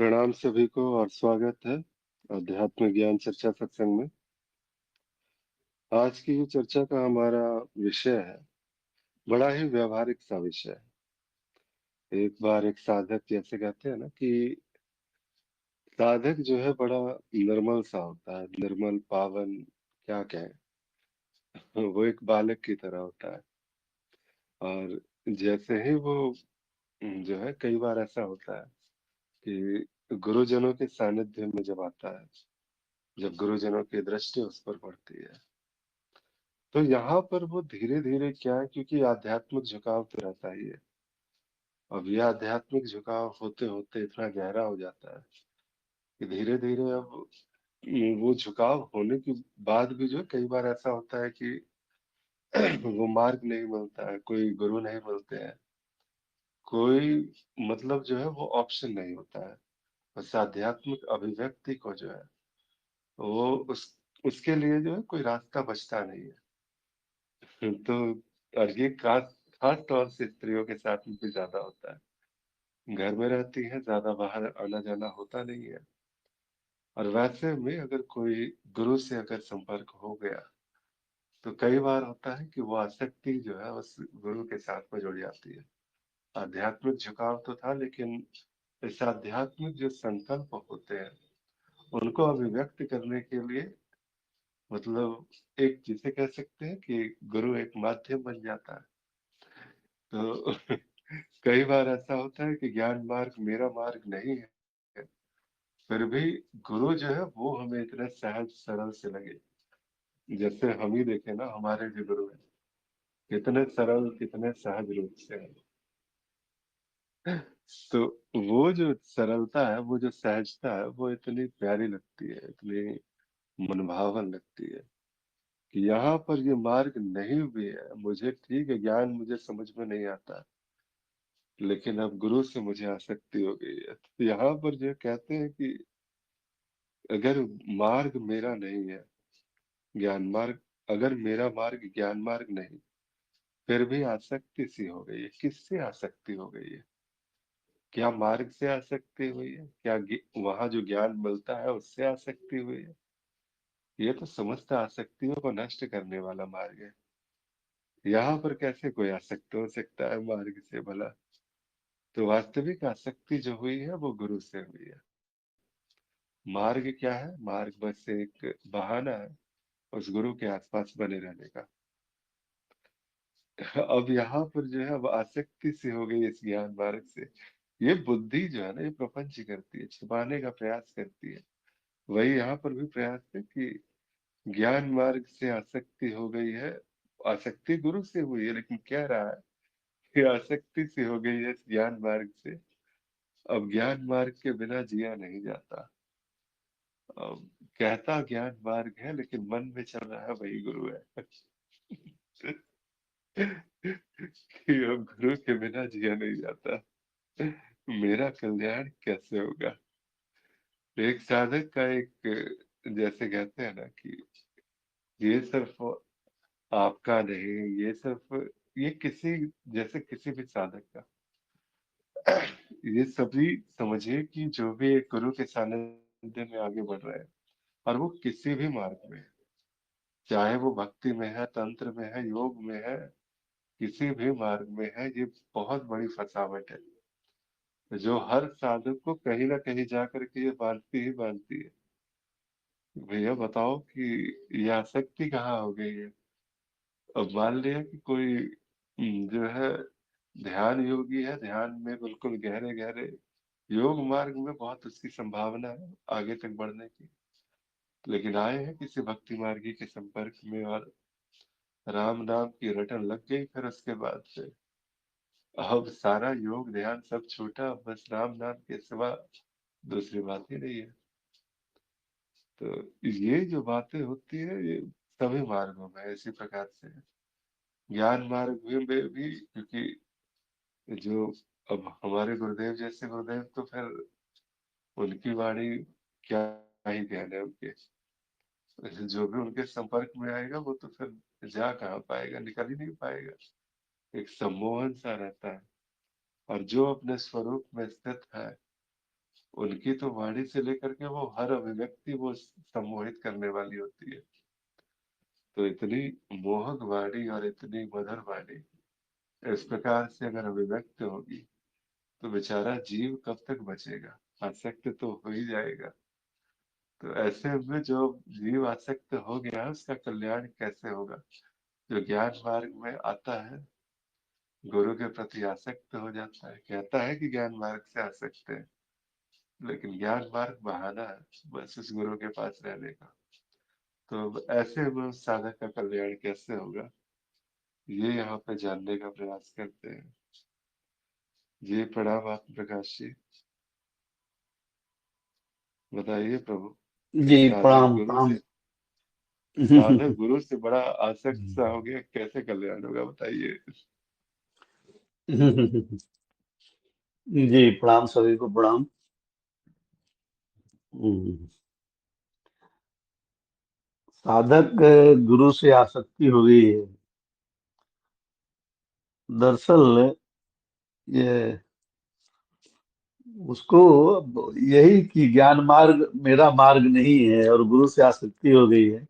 प्रणाम सभी को और स्वागत है अध्यात्म ज्ञान चर्चा सत्संग में। आज की जो चर्चा का हमारा विषय है, बड़ा ही व्यवहारिक सा विषय है। एक बार एक साधक, जैसे कहते हैं ना कि साधक जो है बड़ा निर्मल सा होता है, निर्मल पावन, क्या कहें। वो एक बालक की तरह होता है। और जैसे ही वो जो है, कई बार ऐसा होता है कि गुरुजनों के सानिध्य में जब आता है, जब गुरुजनों की दृष्टि उस पर पड़ती है, तो यहाँ पर वो धीरे धीरे क्या है, क्योंकि आध्यात्मिक झुकाव तो रहता ही है। अब यह आध्यात्मिक झुकाव होते होते इतना गहरा हो जाता है कि धीरे धीरे अब वो झुकाव होने के बाद भी जो है, कई बार ऐसा होता है कि वो मार्ग नहीं मिलता है, कोई गुरु नहीं मिलते हैं, कोई मतलब जो है वो ऑप्शन नहीं होता है। बस आध्यात्मिक अभिव्यक्ति को जो है वो उसके लिए जो है कोई रास्ता बचता नहीं है। तो और ये खास खास तौर से स्त्रियों के साथ में भी ज्यादा होता है। घर में रहती है, ज्यादा बाहर आना जाना होता नहीं है। और वैसे में अगर कोई गुरु से अगर संपर्क हो गया, तो कई बार होता है कि वो आसक्ति जो है उस गुरु के साथ में जुड़ जाती है। आध्यात्मिक झुकाव तो था, लेकिन इस आध्यात्मिक जो संकल्प होते हैं, उनको अभिव्यक्त करने के लिए मतलब एक जिसे कह सकते हैं कि गुरु एक माध्यम बन जाता है। तो कई बार ऐसा होता है कि ज्ञान मार्ग मेरा मार्ग नहीं है, फिर भी गुरु जो है वो हमें इतने सहज सरल से लगे। जैसे हम ही देखें ना, हमारे जो गुरु हैं कितने सरल, कितने सहज रूप से हैं। तो वो जो सरलता है, वो जो सहजता है, वो इतनी प्यारी लगती है, इतनी मनभावन लगती है कि यहाँ पर ये मार्ग नहीं भी है, मुझे ठीक है, ज्ञान मुझे समझ में नहीं आता, लेकिन अब गुरु से मुझे आसक्ति हो गई है। तो यहाँ पर जो कहते हैं कि अगर मार्ग मेरा नहीं है, ज्ञान मार्ग, अगर मेरा मार्ग ज्ञान मार्ग नहीं, फिर भी आसक्ति सी हो गई है। किससे आसक्ति हो गई है? क्या मार्ग से आसक्ति हुई है? क्या वहां जो ज्ञान मिलता है उससे आसक्ति हुई है? ये तो समस्त आसक्तियों को नष्ट करने वाला मार्ग है। यहाँ पर कैसे कोई आसक्त हो सकता है मार्ग से भला? तो वास्तविक आसक्ति जो हुई है वो गुरु से हुई है। मार्ग क्या है? मार्ग बस एक बहाना है उस गुरु के आसपास बने रहने का। अब यहाँ पर जो है अब आसक्ति से हो गई इस ज्ञान मार्ग से। ये बुद्धि जो है ना, ये प्रपंच करती है, छिपाने का प्रयास करती है। वही यहाँ पर भी प्रयास है कि ज्ञान मार्ग से आसक्ति हो गई है। आसक्ति गुरु से हुई है, लेकिन कह रहा है कि आसक्ति से हो गई है इस ज्ञान मार्ग से। अब ज्ञान मार्ग के बिना जिया नहीं जाता। अब कहता ज्ञान मार्ग है, लेकिन मन में चल रहा है वही गुरु है। कि अब गुरु के बिना जिया नहीं जाता, मेरा कल्याण कैसे होगा। एक साधक का एक, जैसे कहते हैं ना कि ये सिर्फ आपका नहीं, ये सिर्फ, ये किसी, जैसे किसी भी साधक का, ये सभी समझिए कि जो भी एक गुरु के सानिध्य में आगे बढ़ रहे हैं, और वो किसी भी मार्ग में है, चाहे वो भक्ति में है, तंत्र में है, योग में है, किसी भी मार्ग में है, ये बहुत बड़ी फसावट है जो हर साधक को कहीं ना कहीं जा करके ये बांधती ही बांधती है। भैया बताओ कि ये आसक्ति कहाँ हो गई है। अब मान लिया कि कोई जो है ध्यान योगी है, ध्यान में बिल्कुल गहरे गहरे योग मार्ग में बहुत उसकी संभावना है आगे तक बढ़ने की, लेकिन आए हैं किसी भक्ति मार्गी के संपर्क में और राम नाम की रटन लग गई, फिर उसके बाद से अब सारा योग ध्यान सब छूटा, बस राम नाम के सिवा दूसरी बात ही नहीं है। तो ये जो बातें होती है, ये सभी मार्गों में इसी प्रकार से है। ज्ञान मार्ग में भी, क्योंकि जो अब हमारे गुरुदेव जैसे गुरुदेव, तो फिर उनकी वाणी क्या ही कहने उनके। जो भी उनके संपर्क में आएगा वो तो फिर जा कहाँ पाएगा, निकल ही नहीं पाएगा। एक सम्मोहन सा रहता है। और जो अपने स्वरूप में स्थित है, उनकी तो वाणी से लेकर के वो हर अभिव्यक्ति वो सम्मोहित करने वाली होती है। तो इतनी मोहक वाणी और इतनी मधुर वाणी इस प्रकार से अगर अभिव्यक्त होगी तो बेचारा जीव कब तक बचेगा, आसक्त तो हो ही जाएगा। तो ऐसे में जो जीव आसक्त हो गया उसका कल्याण कैसे होगा? जो ज्ञान मार्ग में आता है, गुरु के प्रति आसक्त हो जाता है, कहता है कि ज्ञान मार्ग से आसक्त है, लेकिन ज्ञान मार्ग बहाना है बस उस गुरु के पास रहने का। तो ऐसे में उस साधक का कल्याण कैसे होगा, ये यहाँ पे जानने का प्रयास करते हैं। जी प्रणाम आप प्रकाश जी, बताइए प्रभु। जी साधक प्रणाम गुरु प्रणाम। से साधक गुरु से बड़ा आसक्त सा हो गया, कैसे कल्याण होगा बताइए। जी प्रणाम, सभी को प्रणाम। हम्म, साधक गुरु से आसक्ति हो गई है। दरअसल ये उसको यही कि ज्ञान मार्ग मेरा मार्ग नहीं है और गुरु से आसक्ति हो गई है।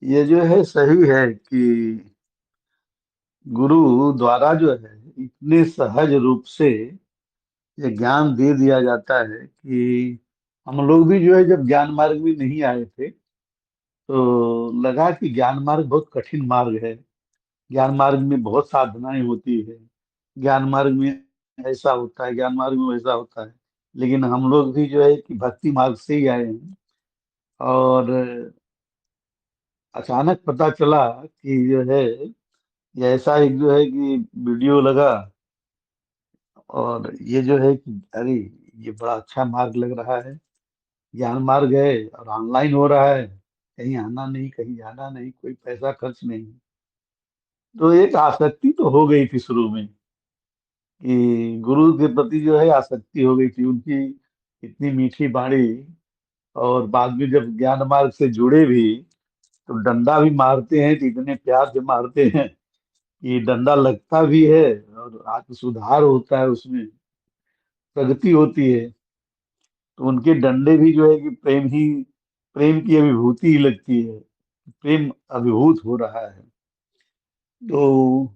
ये जो है सही है कि गुरु द्वारा जो है इतने सहज रूप से ये ज्ञान दे दिया जाता है कि हम लोग भी जो है जब ज्ञान मार्ग में नहीं आए थे तो लगा कि ज्ञान मार्ग बहुत कठिन मार्ग है। ज्ञान मार्ग में बहुत साधनाएं होती है, ज्ञान मार्ग में ऐसा होता है, ज्ञान मार्ग में वैसा होता है। लेकिन हम लोग भी जो है कि भक्ति मार्ग से ही आए हैं। और अचानक पता चला कि जो है ये ऐसा एक जो है कि वीडियो लगा, और ये जो है कि अरे ये बड़ा अच्छा मार्ग लग रहा है। ज्ञान मार्ग है और ऑनलाइन हो रहा है, कहीं आना नहीं, कहीं जाना नहीं, कोई पैसा खर्च नहीं। तो एक आसक्ति तो हो गई थी शुरू में कि गुरु के प्रति जो है आसक्ति हो गई थी, उनकी इतनी मीठी बाणी। और बाद में जब ज्ञान मार्ग से जुड़े भी तो डंडा भी मारते हैं तो इतने प्यार से मारते हैं कि डंडा लगता भी है और आत्म सुधार होता है, उसमें प्रगति होती है। तो उनके डंडे भी जो है कि प्रेम की अभिभूति ही लगती है, प्रेम अभिभूत हो रहा है। तो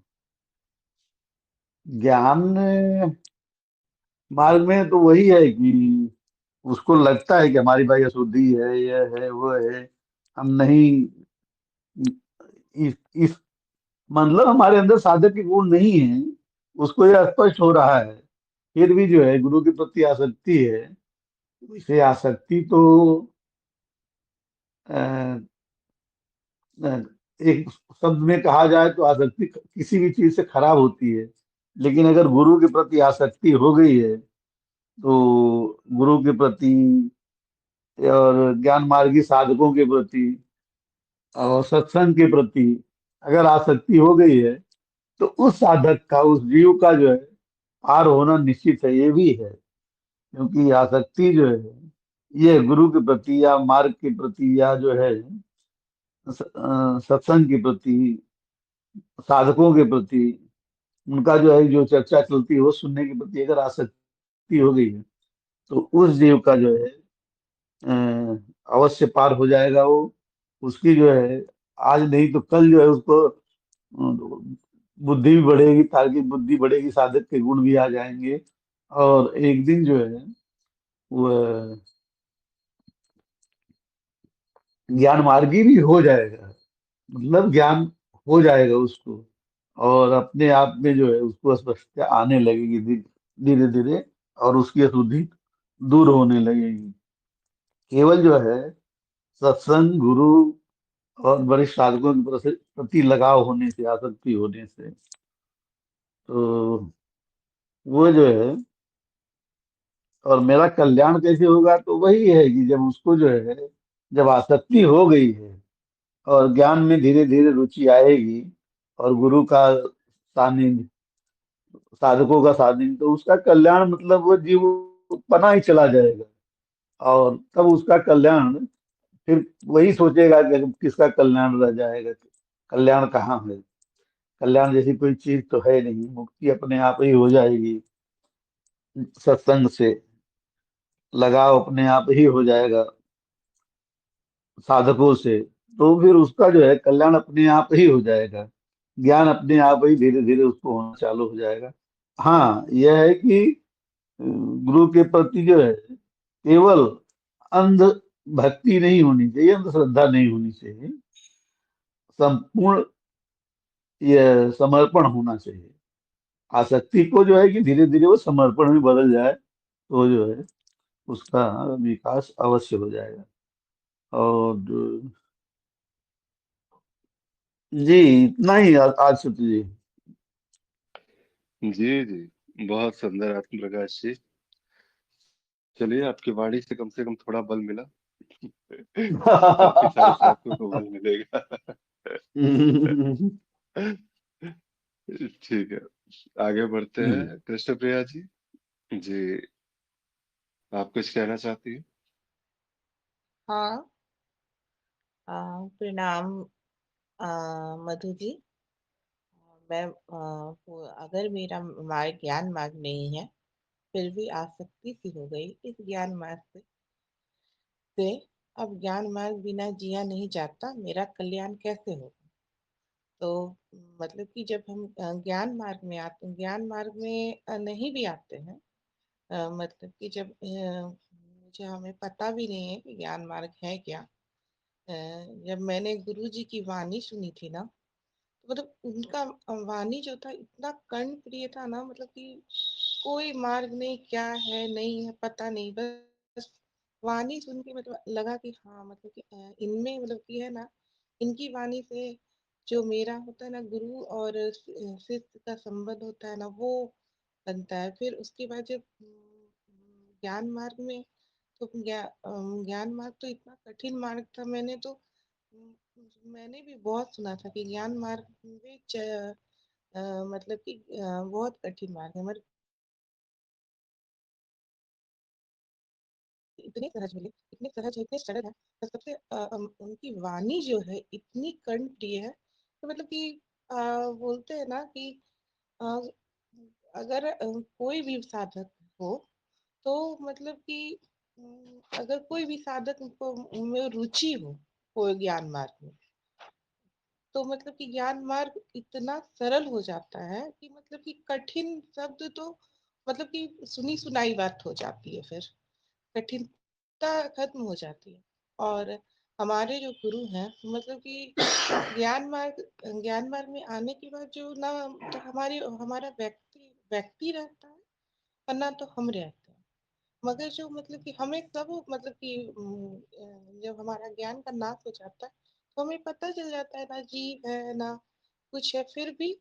ज्ञान मार्ग में तो वही है कि उसको लगता है कि हमारी भाई अशुद्धि है, ये है वो है, हम नहीं, इस मतलब हमारे अंदर साधक के गुण नहीं है, उसको ये स्पष्ट हो रहा है। फिर भी जो है गुरु के प्रति आसक्ति है। इसे आसक्ति तो अ, अ, एक शब्द में कहा जाए तो आसक्ति किसी भी चीज से खराब होती है। लेकिन अगर गुरु के प्रति आसक्ति हो गई है तो गुरु के प्रति और ज्ञान मार्गी साधकों के प्रति और सत्संग के प्रति अगर आसक्ति हो गई है तो उस साधक का, उस जीव का जो है पार होना निश्चित है, ये भी है। क्योंकि आसक्ति जो है ये गुरु के प्रति या मार्ग के प्रति या जो है सत्संग के प्रति, साधकों के प्रति, उनका जो है जो चर्चा चलती है वो सुनने के प्रति अगर आसक्ति हो गई है तो उस जीव का जो है अवश्य पार हो जाएगा वो। उसकी जो है आज नहीं तो कल जो है उसको बुद्धि भी बढ़ेगी, तार्किक बुद्धि बढ़ेगी, साधक के गुण भी आ जाएंगे। और एक दिन जो है वह ज्ञान मार्गी भी हो जाएगा, मतलब ज्ञान हो जाएगा उसको। और अपने आप में जो है उसको स्पष्टता आने लगेगी धीरे धीरे, और उसकी अशुद्धि दूर होने लगेगी। केवल जो है सत्संग, गुरु और वरिष्ठ साधकों के प्रति लगाव होने से, आसक्ति होने से, तो वो जो है, और मेरा कल्याण कैसे होगा, तो वही है कि जब उसको जो है जब आसक्ति हो गई है और ज्ञान में धीरे धीरे रुचि आएगी और गुरु का सानिध्य, साधकों का सानिध्य, तो उसका कल्याण मतलब वो जीव बना ही चला जाएगा। और तब उसका कल्याण फिर वही सोचेगा कि किसका कल्याण रह जाएगा, कल्याण कहाँ है। कल्याण जैसी कोई चीज तो है नहीं, मुक्ति अपने आप ही हो जाएगी सत्संग से। लगाव अपने आप ही हो जाएगा साधकों से, तो फिर उसका जो है कल्याण अपने आप ही हो जाएगा। ज्ञान अपने आप ही धीरे धीरे उसको होना चालू हो जाएगा। हाँ, यह है कि गुरु के प्रति जो है केवल अंध भक्ति नहीं होनी चाहिए, अंधश्रद्धा नहीं होनी चाहिए, संपूर्ण ये समर्पण होना चाहिए। आसक्ति को जो है कि धीरे धीरे वो समर्पण में बदल जाए, तो जो है उसका विकास अवश्य हो जाएगा। और जी, इतना ही आज सत्य जी। जी जी, बहुत सुंदर आत्म प्रकाश जी। चलिए, आपकी वाणी से कम थोड़ा बल मिला। काफी सारे साथियों को बल मिलेगा। ठीक है, आगे बढ़ते हैं। कृष्ण प्रिया जी। जी, आप कुछ कहना चाहती हैं? हाँ। प्रणाम मधु जी। मैं अगर मेरा मार्ग ज्ञान मार्ग नहीं है, फिर भी आसक्ति सी हो गई इस ज्ञान मार्ग से। अब ज्ञान मार्ग बिना जिया नहीं जाता, मेरा कल्याण कैसे होगा? तो मतलब कि जब हम ज्ञान मार्ग में आते, ज्ञान मार्ग में नहीं भी आते हैं, मतलब कि जब मुझे हमें पता भी नहीं है कि ज्ञान मार्ग है क्या। जब मैंने गुरु जी की वाणी सुनी थी ना, मतलब उनका वाणी जो था इतना कर्ण प्रिय था ना, मतलब कि कोई मार्ग नहीं, क्या है नहीं है पता नहीं, बस वाणी सुन के मतलब लगा कि हाँ, मतलब कि इनमें मतलब कि है ना, इनकी वाणी से जो मेरा होता है ना गुरु और शिष्य का संबंध होता है ना, वो बनता है। फिर उसके बाद जब ज्ञान मार्ग में, तो ज्ञान मार्ग तो इतना कठिन मार्ग था। मैंने भी बहुत सुना था कि ज्ञान मार्ग में मतलब कि बहुत कठिन मार्ग है, मगर इतने सहज मिले, इतने सहज है, इतने सरल है। और सबसे उनकी वाणी जो है इतनी कर्णप्रिय है, तो मतलब कि बोलते हैं ना कि अ, अगर कोई भी साधक हो, तो मतलब कि अगर कोई भी साधक को में रुचि हो, कोई ज्ञान मार्ग में, तो मतलब कि ज्ञान मार्ग इतना सरल हो जाता है कि मतलब कि कठिन शब्द तो मतलब कि सुनी सुनाई बात हो जाती है। फिर कठिनता खत्म हो जाती है। और हमारे जो गुरु हैं, मतलब कि ज्ञान मार्ग में आने के बाद जो ना, तो हमारा व्यक्ति रहता है, और ना तो हम रहते हैं। मगर जो मतलब कि हमें सब मतलब कि जब हमारा ज्ञान का नाश हो जाता है, तो हमें पता चल जाता है ना जीव है ना कुछ है। फिर भी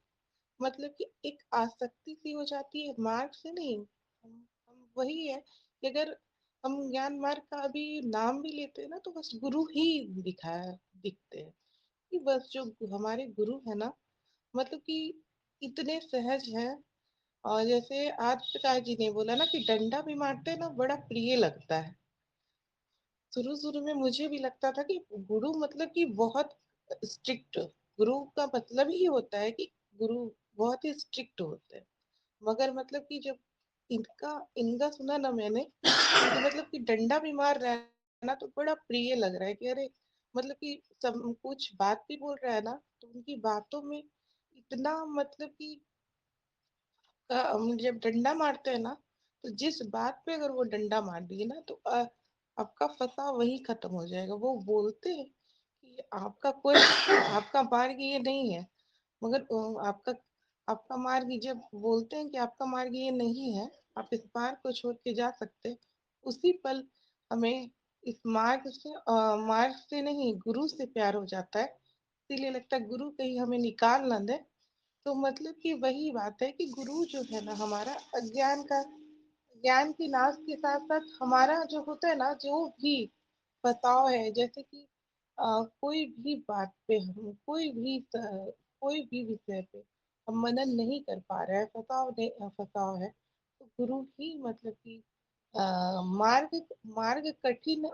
मतलब कि एक आसक्ति सी हो जाती है, मार्ग से नहीं। हम वही है कि अगर हम ज्ञान मार्ग का अभी नाम भी लेते हैं ना, तो बस गुरु ही दिखते हैं। कि बस जो हमारे गुरु है ना, मतलब कि इतने सहज है। और जैसे आज प्रकाश जी ने बोला ना कि डंडा भी मारते हैं ना, बड़ा प्रिय लगता है। शुरू शुरू में मुझे भी लगता था कि गुरु मतलब कि बहुत स्ट्रिक्ट, गुरु का मतलब ही होता है कि गुरु बहुत ही स्ट्रिक्ट होते हैं। मगर मतलब कि जब इनका इनका सुना ना मैंने, तो मतलब कि डंडा भी मार रहा है ना, तो बड़ा प्रिय लग रहा है कि अरे, मतलब कि सब कुछ बात भी बोल रहा है ना, तो उनकी बातों में इतना मतलब कि हम जब डंडा मारते हैं ना, तो जिस बात पे अगर वो डंडा मार दिए ना, तो आपका फंसा वही खत्म हो जाएगा। वो बोलते हैं कि आपका मार्ग ये नहीं है, मगर आपका आपका मार्ग जब बोलते हैं कि आपका मार्ग ये नहीं है, आप इस मार्ग को छोड़ के जा सकते हैं, उसी पल हमें इस मार्ग से नहीं, गुरु से प्यार हो जाता है। इसीलिए लगता है गुरु कहीं हमें निकाल ना दे। तो मतलब कि वही बात है कि गुरु जो है ना, हमारा ज्ञान की नाश के साथ साथ हमारा जो होता है ना, जो भी बताओ है, जैसे कि कोई भी बात पे हम कोई भी विषय पे हम मनन नहीं कर पा रहे हैं, फसाव है, तो गुरु ही मतलब कि मार्ग मार्ग कठिन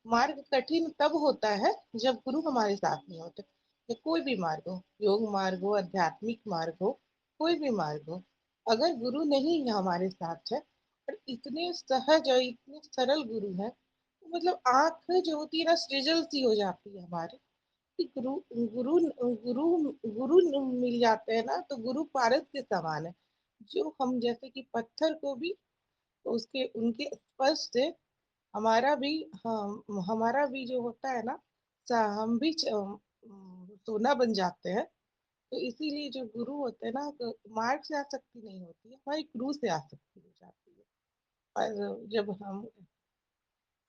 मार्ग कठिन तब होता है जब गुरु हमारे साथ नहीं होते। ये कोई भी मार्ग हो, योग मार्ग हो, आध्यात्मिक मार्ग हो, कोई भी मार्ग हो, अगर गुरु नहीं है हमारे साथ है, और इतने सहज और इतने सरल गुरु हैं, तो मतलब आँख जो होती है ना सृजल सी हो जाती है हमारी, कि गुरु गुरु गुरु मिल जाते हैं ना, तो गुरु पारस के समान है। जो हम जैसे कि पत्थर को भी उसके उनके स्पर्श से हमारा भी जो होता है ना, हम भी सोना बन जाते हैं। तो इसीलिए जो गुरु होते हैं ना, तो मार्ग से आसक्ति नहीं होती है, हमारी गुरु से आसक्ति हो जाती है। और जब हम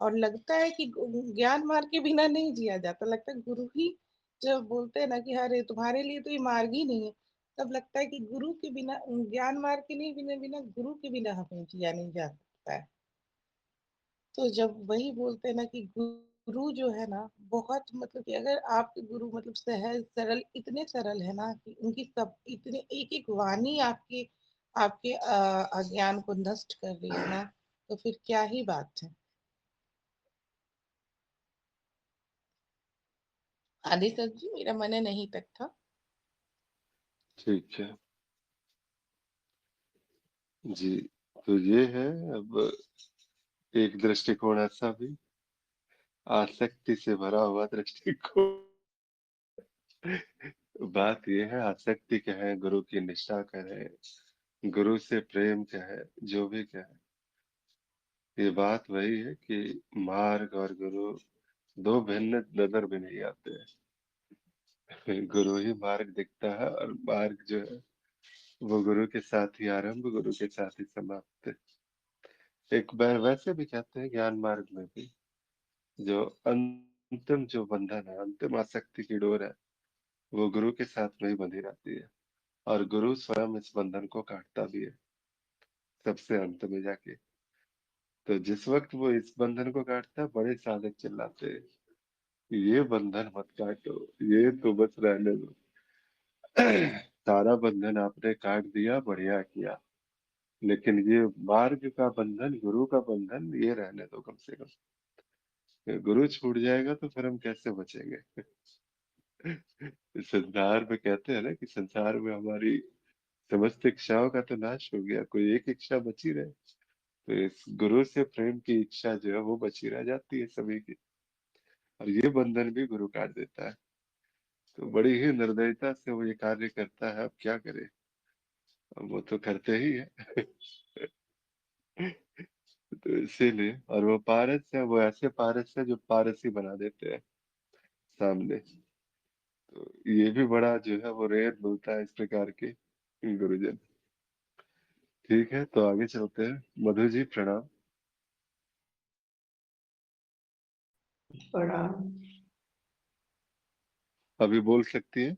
और लगता है कि ज्ञान मार्ग के बिना नहीं जिया जाता, लगता है गुरु ही जब बोलते हैं ना कि अरे तुम्हारे लिए तो ये मार्ग ही नहीं है, तब लगता है कि गुरु के बिना, ज्ञान मार्ग के नहीं, बिना बिना गुरु के बिना हमें जिया नहीं जा सकता है। तो जब वही बोलते हैं ना कि गुरु जो है ना, बहुत मतलब कि अगर आपके गुरु मतलब सहज सरल, इतने सरल है ना कि उनकी सब इतने एक एक वाणी आपके आपके अज्ञान को नष्ट कर रही है ना, तो फिर क्या ही बात है। आदि सर जी, मेरा मन नहीं तक था। ठीक है जी। तो ये है अब एक दृष्टिकोण ऐसा भी, आसक्ति से भरा हुआ दृष्टिकोण। बात ये है, आसक्ति क्या है, गुरु की निष्ठा करें, गुरु से प्रेम क्या है, जो भी क्या है, ये बात वही है कि मार्ग और गुरु दो भिन्न नजर में नहीं आते हैं। गुरु ही मार्ग दिखता है, और मार्ग जो है वो गुरु के साथ ही आरंभ, गुरु के साथ ही समाप्त। एक बार वैसे भी कहते हैं ज्ञान मार्ग में भी, जो अंतिम जो बंधन है, अंतिम आसक्ति की डोर है, वो गुरु के साथ में ही बंधी रहती है, और गुरु स्वयं इस बंधन को काटता भी है सबसे अंत में जाके। तो जिस वक्त वो इस बंधन को काटता है, बड़े साधक चिल्लाते हैं, ये बंधन मत काटो, ये तो बस रहने दो। सारा बंधन आपने काट दिया, बढ़िया किया, लेकिन ये मार्ग का बंधन, गुरु का बंधन, ये रहने दो कम से कम। गुरु छूट जाएगा तो फिर हम कैसे बचेंगे? संसार में कहते हैं ना कि संसार में हमारी समस्त इच्छाओं का तो नाश हो गया, कोई एक इच्छा बची रहे, तो इस गुरु से प्रेम की इच्छा जो है वो बची रह जाती है सभी की, और ये बंधन भी गुरु काट देता है। तो बड़ी ही निर्दयता से वो ये कार्य करता है, अब क्या करे, अब वो तो करते ही है। तो इसीलिए, और वो पारस है, वो ऐसे पारस है जो पारस ही बना देते हैं सामने। तो ये भी बड़ा जो है वो रेयर मिलता है इस प्रकार के गुरुजन। ठीक है, तो आगे चलते हैं। मधु जी प्रणाम। प्रणाम। अभी बोल सकती है?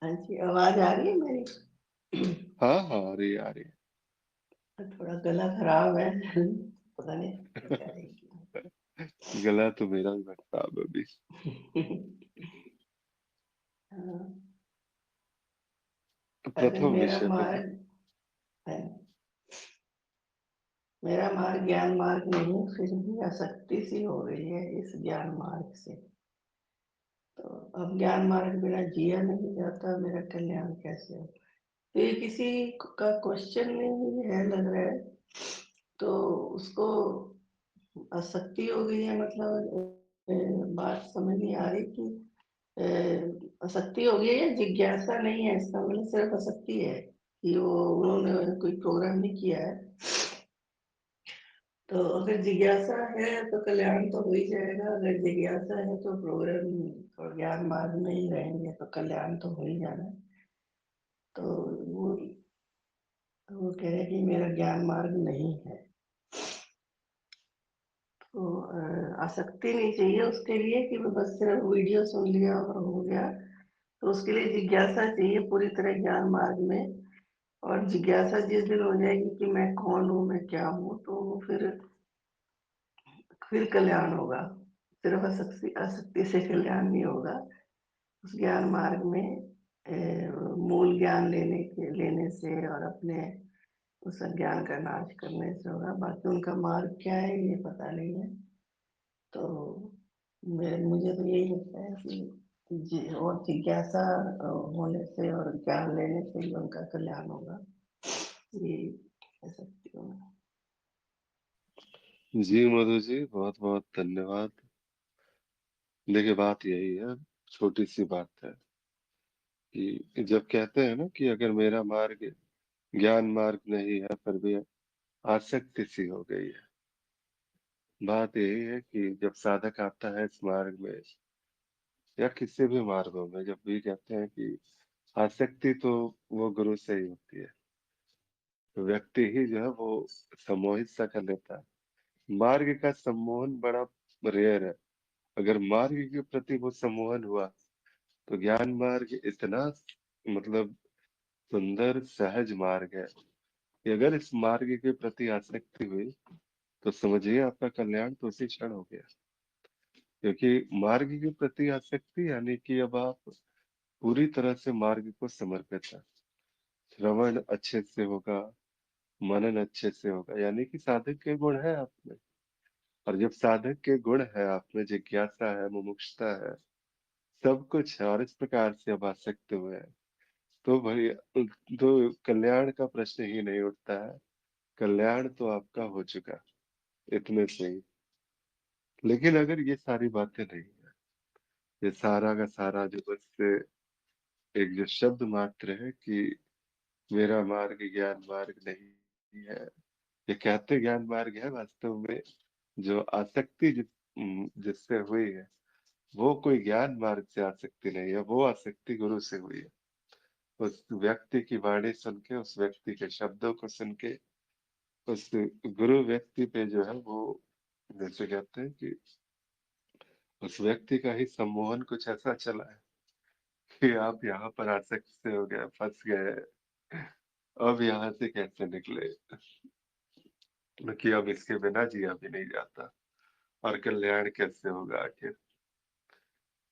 हाँ जी, आवाज आ रही है मेरी? हाँ हाँ, आ रही है, आ रही थोड़ा गला खराब है, पता नहीं क्या है है। गला तो मेरा भी बड़ा खराब है अभी। हाँ, तो अगर प्रथम विषय पे भी। मेरा मार्ग ज्ञान मार्ग नहीं, फिर भी आसक्ति सी हो गई है इस ज्ञान मार्ग से। तो अब ज्ञान मार्ग बिना जिया नहीं जाता, मेरा कल्याण कैसे हो? तो ये किसी का क्वेश्चन नहीं है लग रहा है, तो उसको आसक्ति हो गई है, मतलब बात समझ नहीं आ रही कि आसक्ति हो गई है या जिज्ञासा नहीं है, इसका मतलब सिर्फ आसक्ति है कि वो उन्होंने कोई प्रोग्राम नहीं किया है। तो अगर जिज्ञासा है तो कल्याण तो हो ही जाएगा, अगर जिज्ञासा है तो प्रोग्राम और ज्ञान मार्ग में ही रहेंगे तो कल्याण तो हो ही जाना है। तो वो वो कह रहे हैं कि मेरा ज्ञान मार्ग नहीं है, तो आसक्ति नहीं चाहिए उसके लिए कि मैं बस सिर्फ वीडियो सुन लिया और हो गया। तो उसके लिए जिज्ञासा चाहिए पूरी तरह ज्ञान मार्ग में। और जिज्ञासा जिस दिन हो जाएगी कि मैं कौन हूँ, मैं क्या हूँ, तो फिर कल्याण होगा। सिर्फ आसक्ति आसक्ति से कल्याण नहीं होगा। उस ज्ञान मार्ग में मूल ज्ञान लेने से और अपने उस अज्ञान का नाश करने से होगा। बाकी उनका मार्ग क्या है ये पता नहीं है। तो मुझे तो यही लगता है कि और जिज्ञासा होने से और ज्ञान लेने से ही उनका कल्याण होगा। ये कह सकती हूँ मैं। जी मधु जी, बहुत बहुत धन्यवाद। देखिए बात यही है, छोटी सी बात है कि जब कहते हैं ना कि अगर मेरा मार्ग ज्ञान मार्ग नहीं है फिर भी आसक्ति सी हो गई है। बात यही है कि जब साधक आता है इस मार्ग में या किसी भी मार्गों में, जब भी कहते हैं कि आसक्ति तो वो गुरु से ही होती है, तो व्यक्ति ही जो है वो सम्मोहित सा कर लेता है। मार्ग का सम्मोहन बड़ा रेयर है। अगर मार्ग के प्रति वो सम्मोहन हुआ तो ज्ञान मार्ग इतना मतलब सुंदर सहज मार्ग है कि अगर इस मार्ग के प्रति आसक्ति हुई तो समझिए आपका कल्याण तो उसी क्षण हो गया। क्योंकि मार्ग के प्रति आसक्ति यानी कि अब आप पूरी तरह से मार्ग को समर्पित है। श्रवण अच्छे से होगा, मनन अच्छे से होगा, यानी कि साधक के गुण है आप में। और जब साधक के गुण है आप में, जिज्ञासा है, मुमुक्षुता है, सब कुछ है, और इस प्रकार से अब आसक्त हुए हैं, तो भाई तो कल्याण का प्रश्न ही नहीं उठता है। कल्याण तो आपका हो चुका इतने से ही। लेकिन अगर ये सारी बातें नहीं है, ये सारा का सारा जो बस एक जो शब्द मात्र है कि मेरा मार्ग ज्ञान मार्ग नहीं है, ये कहते ज्ञान मार्ग है, वास्तव में जो आसक्ति जिससे हुई है वो कोई ज्ञान मार्ग से आसक्ति नहीं है, वो आसक्ति गुरु से हुई है। उस व्यक्ति की वाणी सुन के, उस व्यक्ति के शब्दों को सुन के, उस गुरु व्यक्ति पे जो है वो, जैसे कहते हैं कि उस व्यक्ति का ही सम्मोहन कुछ ऐसा चला है कि आप यहाँ पर आसक्त से हो गए, फंस गए। अब यहाँ से कैसे निकले, कि अब इसके बिना जिया भी नहीं जाता, और कल्याण कैसे होगा आखिर।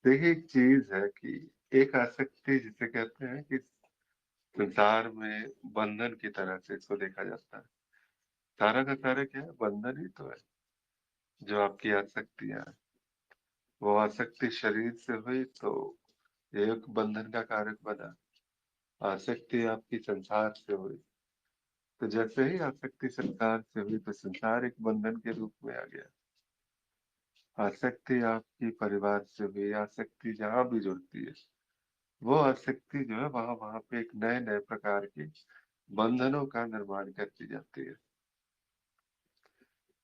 देखिए एक चीज है कि एक आसक्ति जिसे कहते हैं कि संसार में बंधन की तरह से इसको देखा जाता है। सारा का सारा क्या है, बंधन ही तो है। जो आपकी आसक्तियां हैं, वो आसक्ति शरीर से हुई तो ये एक बंधन का कारक बना। आसक्ति आपकी संसार से हुई तो जैसे ही आसक्ति संसार से हुई तो संसार एक बंधन के रूप में आ गया। आसक्ति आपकी परिवार से हुई, आसक्ति जहां भी जुड़ती है, वो आसक्ति जो है वहां वहां पे एक नए नए प्रकार के बंधनों का निर्माण करती जाती है।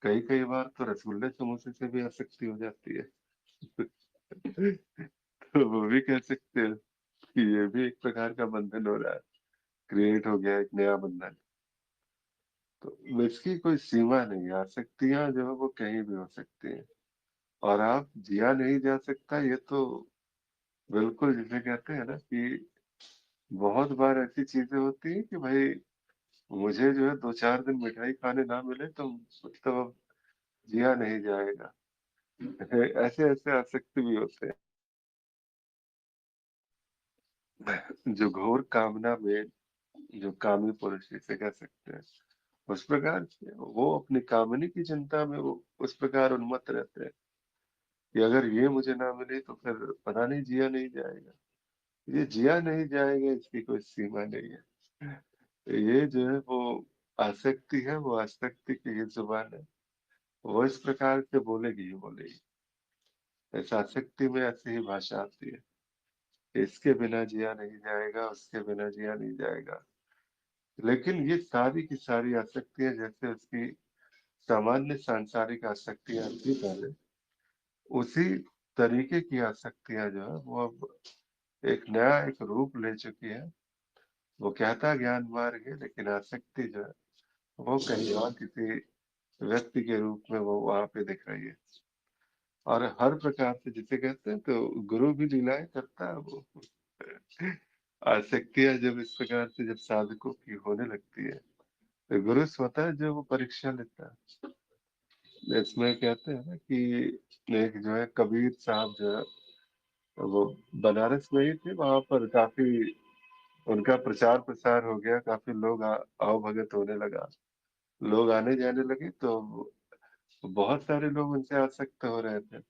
कई कई बार तो रसगुल्ले समोसे से भी आसक्ति हो जाती है। तो वो भी कह सकते हैं कि ये भी एक प्रकार का बंधन हो रहा है, क्रिएट हो गया एक नया बंधन। तो इसकी कोई सीमा नहीं है, आसक्तियां जो है वो कहीं भी हो सकती हैं। और आप जिया नहीं जा सकता, ये तो बिल्कुल जिसे कहते हैं ना कि बहुत बार ऐसी चीजें होती है कि भाई मुझे जो है 2 4 दिन मिठाई खाने ना मिले तो मतलब अब जिया नहीं जाएगा। ऐसे ऐसे आसक्ति भी होते हैं जो घोर कामना में, जो कामी पुरुष जिसे कह सकते हैं, उस प्रकार से वो अपनी कामनी की चिंता में वो उस प्रकार उन्मत्त रहते हैं कि अगर ये मुझे ना मिले तो फिर पता नहीं जिया नहीं जाएगा। ये जिया नहीं जाएगा इसकी कोई सीमा नहीं है। तो ये जो है वो आसक्ति है, वो आसक्ति की ही जुबान है, वो इस प्रकार से बोलेगी ही बोलेगी। इस आसक्ति में ऐसी ही भाषा आती है, इसके बिना जिया नहीं जाएगा, उसके बिना जिया नहीं जाएगा। लेकिन ये सारी की सारी आसक्तियां जैसे उसकी सामान्य सांसारिक आसक्तियां थी पहले, उसी तरीके की आसक्तियां जो है वो अब एक नया एक रूप ले चुकी है। वो कहता ज्ञान मार्ग है, लेकिन आसक्ति जो है वो कहीं और किसी व्यक्ति के रूप में वो वहां पे दिख रही है। और हर प्रकार से जिसे कहते हैं तो गुरु भी लीलाएं करता है वो। आसक्तियां जब इस प्रकार से जब साधकों की होने लगती है तो गुरु स्वतः जो वो परीक्षा लेता है। इसमें कहते हैं ना कि एक जो है कबीर साहब जो है वो बनारस में ही थे, वहां पर काफी उनका प्रचार प्रसार हो गया, काफी लोग आओ भगत होने लगा, लोग आने जाने लगे, तो बहुत सारे लोग उनसे आसक्त हो रहे थे।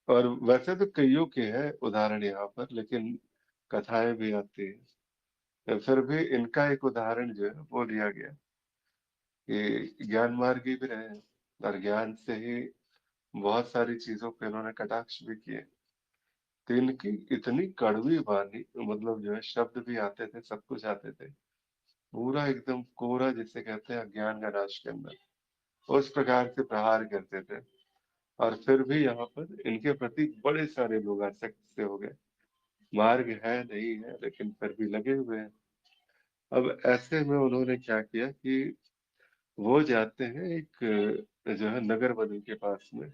और वैसे तो कईयों के हैं उदाहरण यहाँ पर, लेकिन कथाएं भी आती हैं। फिर भी इनका एक उदाहरण जो है वो लिया गया कि ज्ञान मार्गी भी रहे और ज्ञान से ही बहुत सारी चीजों पे इन्होंने कटाक्ष भी किए। तो इनकी इतनी कड़वी वाणी, मतलब जो है शब्द भी आते थे, सब कुछ आते थे, पूरा एकदम कोरा जिसे कहते हैं अज्ञान का नाश करना, उस प्रकार से प्रहार करते थे। और फिर भी यहाँ पर इनके प्रति बड़े सारे लोग आसक्त से हो गए। मार्ग है नहीं है लेकिन फिर भी लगे हुए हैं। अब ऐसे में उन्होंने क्या किया कि वो जाते हैं एक जो है नगर बदल के पास में,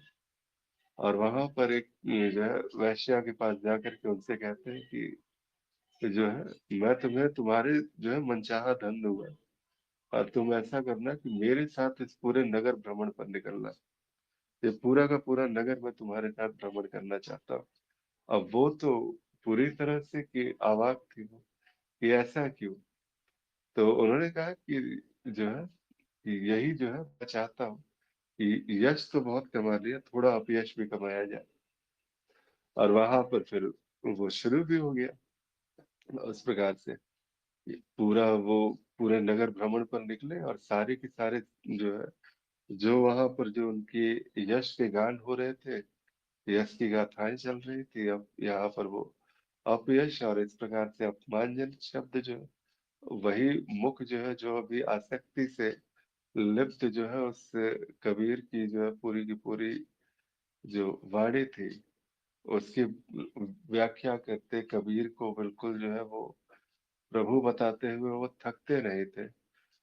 और वहां पर एक जो है वैश्या के पास जाकर के उनसे कहते हैं कि जो है मैं तुम्हें तुम्हारे जो है मनचाहा धन दूंगा, और तुम ऐसा करना कि मेरे साथ इस पूरे नगर भ्रमण पर निकलना। ये पूरा का पूरा नगर मैं तुम्हारे साथ भ्रमण करना चाहता हूँ। अब वो तो पूरी तरह से कि अवाक थी वो कि ऐसा क्यों। तो उन्होंने कहा कि जो है कि यही जो है मैं चाहता हूँ कि यश तो बहुत कमा लिया, थोड़ा अपयश भी कमाया जाए। और वहां पर फिर वो शुरू भी हो गया उस प्रकार से। पूरा वो पूरे नगर भ्रमण पर निकले और सारे के सारे जो है, जो वहां पर जो उनके यश के गान हो रहे थे, यश की गाथाएं चल रही थी, अब यहाँ पर वो अपयश और इस प्रकार से अपमानजनक शब्द जो है, वही मुख जो है जो अभी आसक्ति से लिप्त जो है उस कबीर की जो है पूरी की पूरी जो वाणी थी, उसकी व्याख्या करते कबीर को बिल्कुल जो है वो प्रभु बताते हुए वो थकते नहीं थे।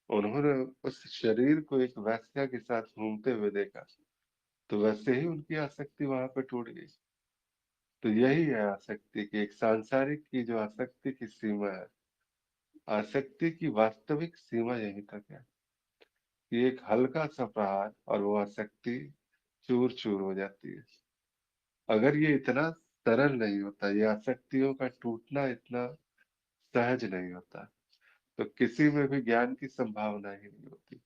उन्होंने उस शरीर को एक वेश्या के साथ घूमते हुए देखा, तो वैसे ही उनकी आसक्ति वहां पे टूट गई। तो यही है आसक्ति की, एक सांसारिक की जो आसक्ति की सीमा है, आसक्ति की वास्तविक सीमा यही तक है कि एक हल्का सा प्रहार और वो आसक्ति चूर चूर हो जाती है। अगर ये इतना सरल नहीं होता, ये आसक्तियों का टूटना इतना सहज नहीं होता, तो किसी में भी ज्ञान की संभावना ही नहीं होती।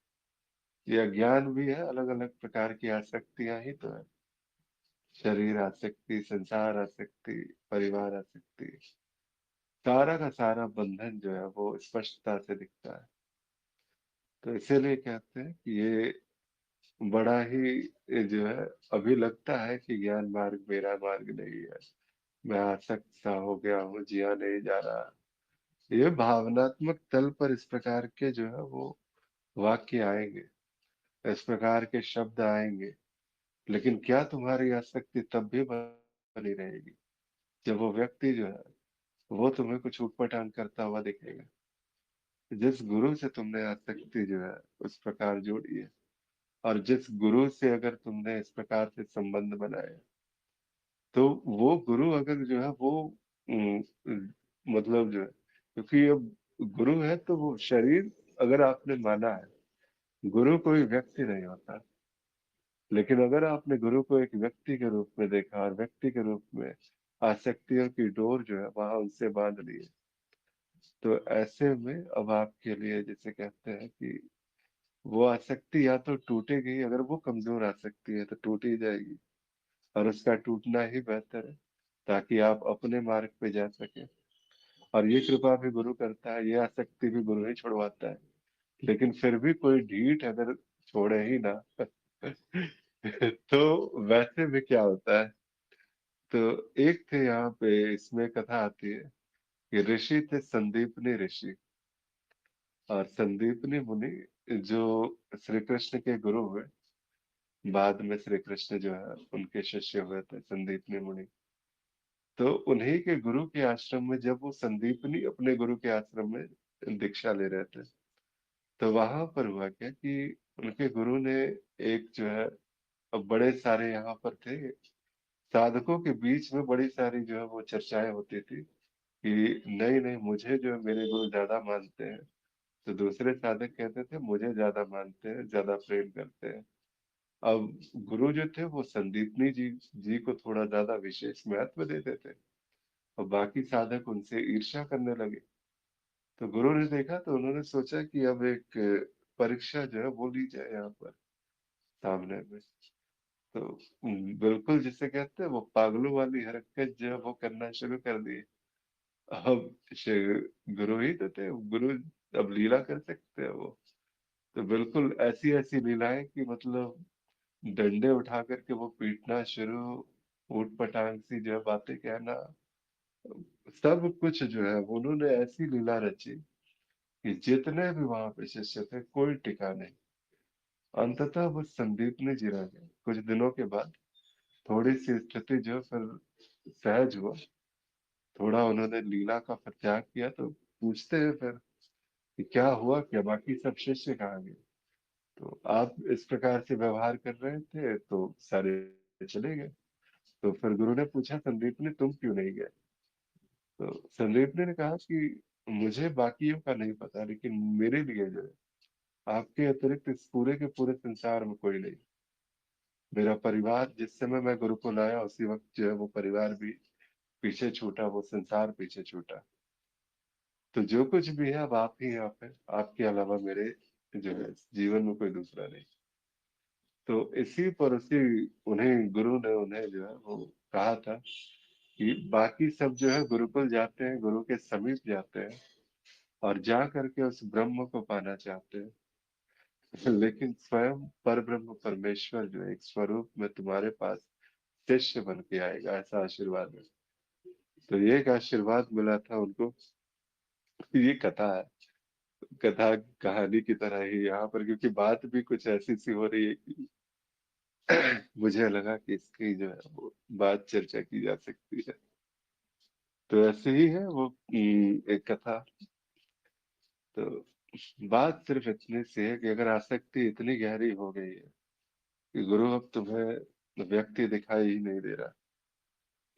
ये अज्ञान भी है, अलग अलग प्रकार की आसक्तियां ही तो है। शरीर आसक्ति, संसार आसक्ति, परिवार आसक्ति, सारा का सारा बंधन जो है वो स्पष्टता से दिखता है। तो इसीलिए कहते हैं कि ये बड़ा ही जो है, अभी लगता है कि ज्ञान मार्ग मेरा मार्ग नहीं है, मैं आसक्त सा हो गया हूँ, जिया नहीं जा रहा। ये भावनात्मक तल पर इस प्रकार के जो है वो वाक्य आएंगे, इस प्रकार के शब्द आएंगे, लेकिन क्या तुम्हारी आसक्ति तब भी बनी रहेगी जब वो व्यक्ति जो है वो तुम्हें कुछ ऊटपटांग करता हुआ दिखेगा। जिस गुरु से तुमने आसक्ति जो है उस प्रकार जोड़ी है, और जिस गुरु से अगर तुमने इस प्रकार से संबंध बनाया, तो वो गुरु अगर जो है वो उम, मतलब जो है, क्योंकि अब गुरु है तो वो शरीर अगर आपने माना है, गुरु कोई व्यक्ति नहीं होता। लेकिन अगर आपने गुरु को एक व्यक्ति के रूप में देखा और व्यक्ति के रूप में आसक्तियों की डोर जो है वहां उनसे बांध ली है, तो ऐसे में अब आपके लिए जैसे कहते हैं कि वो आसक्ति या तो टूटेगी, अगर वो कमजोर आसक्ति है तो टूट ही जाएगी, और उसका टूटना ही बेहतर है, ताकि आप अपने मार्ग पे जा सके। और ये कृपा भी गुरु करता है, ये आसक्ति भी गुरु ही छुड़वाता है। लेकिन फिर भी कोई ढीठ अगर छोड़े ही ना तो वैसे भी क्या होता है। तो एक थे यहाँ पे, इसमें कथा आती है कि ऋषि थे संदीपनी ऋषि, और संदीपनी मुनि जो श्री कृष्ण के गुरु हुए, बाद में श्री कृष्ण जो है उनके शिष्य हुए थे संदीपनी मुनि। तो उन्हीं के गुरु के आश्रम में जब वो संदीपनी अपने गुरु के आश्रम में दीक्षा ले रहे थे, तो वहां पर हुआ क्या कि उनके गुरु ने एक जो है, अब बड़े सारे यहाँ पर थे साधकों के बीच में, बड़ी सारी जो है वो चर्चाएं होती थी कि नहीं नहीं, मुझे जो है मेरे गुरु ज्यादा मानते हैं। तो दूसरे साधक कहते थे मुझे ज्यादा मानते हैं, ज्यादा प्रेम करते हैं। अब गुरु जो थे वो संदीपनी जी को थोड़ा ज्यादा विशेष महत्व देते थे, और बाकी साधक उनसे ईर्ष्या करने लगे। तो गुरु ने देखा तो उन्होंने सोचा कि अब एक परीक्षा जो है वो ली जाए यहाँ पर सामने में। तो बिल्कुल जिसे कहते हैं वो पागलों वाली हरकत जो है वो करना शुरू कर दी। अब गुरु ही तो थे गुरु, अब लीला कर सकते हैं वो। तो बिल्कुल ऐसी ऐसी लीलाएं कि मतलब डंडे उठा करके वो पीटना शुरू, ऊट पटांग सी जो है बातें कहना, सब कुछ जो है वो उन्होंने ऐसी लीला रची कि जितने भी वहां पे शिष्य थे कोई टिका नहीं। अंततः वो संदीप ने जी रह गए कुछ दिनों के बाद। थोड़ी सी स्थिति जो फिर सहज हुआ, थोड़ा उन्होंने लीला का प्रत्याग किया, तो पूछते हैं फिर कि क्या हुआ, क्या बाकी सब शिष्य कहाँ गए? तो आप इस प्रकार से व्यवहार कर रहे थे तो सारे चले गए। तो फिर गुरु ने पूछा संदीप ने तुम क्यों नहीं गए? तो संदीप ने कहा कि मुझे बाकियों का नहीं पता, लेकिन मेरे लिए जो है आपके अतिरिक्त इस पूरे के पूरे संसार में कोई नहीं। मेरा परिवार जिस समय मैं गुरुकुल आया उसी वक्त जो है वो परिवार भी पीछे छूटा, वो संसार पीछे छूटा। तो जो कुछ भी है अब आप ही हैं, आप हैं, आपके अलावा मेरे जो है जीवन में कोई दूसरा नहीं। तो इसी पर उसी उन्हें गुरु ने उन्हें जो है वो कहा था कि बाकी सब जो है गुरुकुल जाते हैं, गुरु के समीप जाते हैं और जा करके उस ब्रह्म को पाना चाहते हैं, लेकिन स्वयं पर ब्रह्म परमेश्वर जो है एक स्वरूप में तुम्हारे पास शिष्य बन के आएगा, ऐसा आशीर्वाद है। तो ये एक आशीर्वाद मिला था उनको। ये कथा है, कथा कहानी की तरह ही यहाँ पर, क्योंकि बात भी कुछ ऐसी सी हो रही है कि मुझे लगा कि इसकी जो है वो बात चर्चा की जा सकती है। तो ऐसे ही है वो एक कथा। तो बात सिर्फ इतनी सी है कि अगर आसक्ति इतनी गहरी हो गई है कि गुरु अब तुम्हें व्यक्ति दिखाई ही नहीं दे रहा,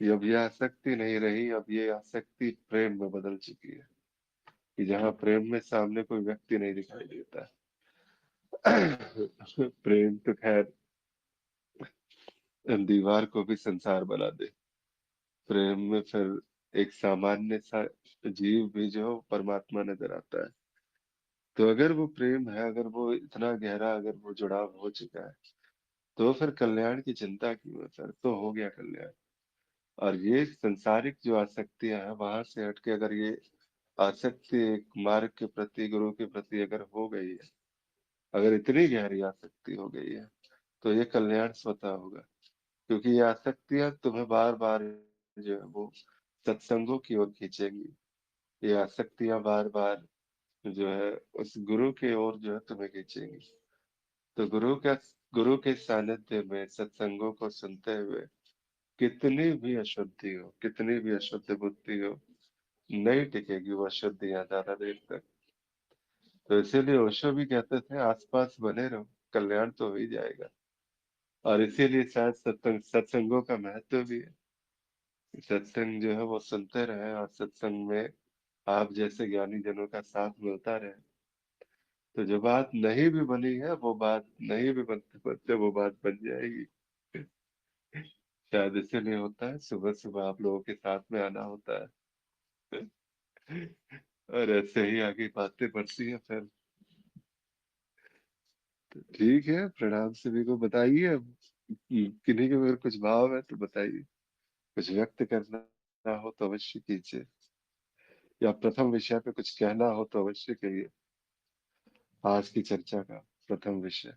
कि अब ये आसक्ति नहीं रही, अब ये आसक्ति प्रेम में बदल चुकी है, कि जहाँ प्रेम में सामने कोई व्यक्ति नहीं दिखाई देता। प्रेम तो खैर दीवार को भी संसार बना दे। प्रेम में फिर एक सामान्य सा जीव भी जो है वो परमात्मा नजर आता है। तो अगर वो प्रेम है, अगर वो इतना गहरा, अगर वो जुड़ाव हो चुका है, तो फिर कल्याण की चिंता क्यों है? फिर तो हो गया कल्याण। और ये संसारिक जो आसक्तियां हैं वहां से हटके अगर ये आसक्ति एक मार्ग के प्रति, गुरु के प्रति अगर हो गई है, अगर इतनी गहरी आसक्ति हो गई है, तो ये कल्याण स्वतः होगा। क्योंकि ये आसक्तियां तुम्हें बार बार जो है वो सत्संगों की ओर खींचेंगी। ये आसक्तियां बार बार जो है उस गुरु की ओर जो है तुम्हें खींचेंगी। तो गुरु के सानिध्य में सत्संगों को सुनते हुए कितनी भी अशुद्धि हो, कितनी भी अशुद्ध बुद्धि हो, नहीं टिकेगी वो अशुद्धियां ज्यादा देर तक। तो इसीलिए ओशो भी कहते थे आसपास बने रहो, कल्याण तो हो ही जाएगा। और इसीलिए शायद सत्संगों का महत्व भी है। सत्संग जो है वो सुनते रहे और सत्संग में आप जैसे ज्ञानी जनों का साथ मिलता रहे, तो जो बात नहीं भी बनी है वो बात नहीं भी बनते बनते वो बात बन जाएगी। शायद इसीलिए होता है सुबह सुबह आप लोगों के साथ में आना होता है। और ऐसे ही आगे बातें बढ़ती है फिर। तो ठीक है, प्रणाम सभी को। बताइए अब किन्हीं के अगर कुछ भाव है तो बताइए, कुछ व्यक्त करना हो तो अवश्य कीजिए, या प्रथम विषय पे कुछ कहना हो तो अवश्य कहिए। आज की चर्चा का प्रथम विषय।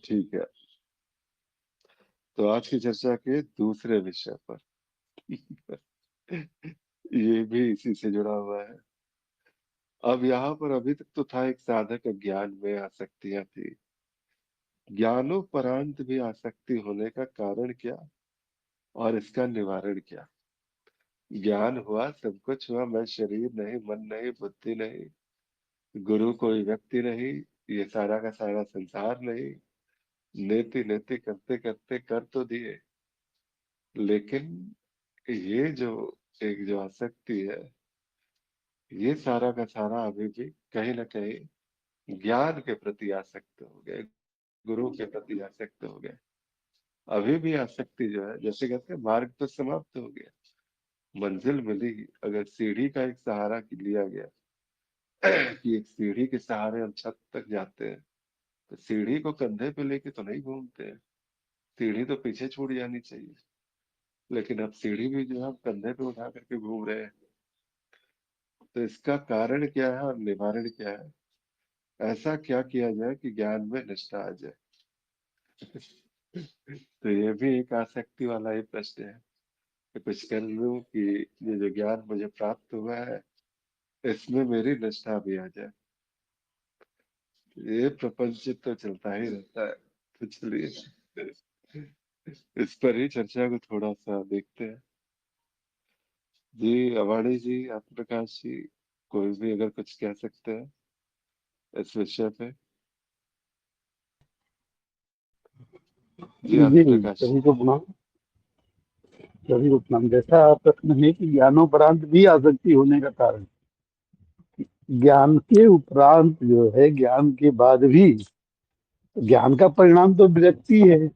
ठीक है, तो आज की चर्चा के दूसरे विषय पर। ये भी इसी से जुड़ा हुआ है। अब यहाँ पर अभी तक तो था एक साधक ज्ञान में आसक्तियां थी, ज्ञानोपरांत भी आसक्ति होने का कारण क्या और इसका निवारण क्या? ज्ञान हुआ, सब कुछ हुआ, मैं शरीर नहीं, मन नहीं, बुद्धि नहीं, गुरु कोई व्यक्ति नहीं, ये सारा का सारा संसार नहीं, नेति नेति करते करते कर तो दिए, लेकिन ये जो एक जो आसक्ति है, ये सारा का सारा अभी भी कहीं ना कहीं ज्ञान के प्रति आसक्त हो गए, गुरु के प्रति आसक्त हो गए। अभी भी आसक्ति जो है, जैसे कहते हैं मार्ग तो समाप्त हो गया, मंजिल मिली, अगर सीढ़ी का एक सहारा लिया गया कि एक सीढ़ी के सहारे हम छत तक जाते हैं, तो सीढ़ी को कंधे पे लेके तो नहीं घूमते हैं, सीढ़ी तो पीछे छूट जानी चाहिए, लेकिन अब सीढ़ी भी जो है हम कंधे पे उठा करके घूम रहे हैं। तो इसका कारण क्या है और निवारण क्या है? ऐसा क्या किया जाए कि ज्ञान में निष्ठा आ जाए? तो ये भी एक आसक्ति वाला ही प्रश्न है कि कुछ कर लूं कि ये जो ज्ञान मुझे प्राप्त हुआ है इसमें मेरी निष्ठा भी आ जाए। ये प्रपंच तो चलता ही रहता है। तो चलिए इस पर ही चर्चा को थोड़ा सा देखते हैं। जी अवाणी जी, आप प्रकाश जी, कोई भी अगर कुछ कह सकते हैं इस विषय पे। जी जी प्रकाश जी। सभी को प्रणाम। जैसा प्रश्न है कि ज्ञानोपरांत भी आसक्ति होने का कारण, ज्ञान के उपरांत जो है, ज्ञान के बाद भी ज्ञान का परिणाम तो विरक्ति है।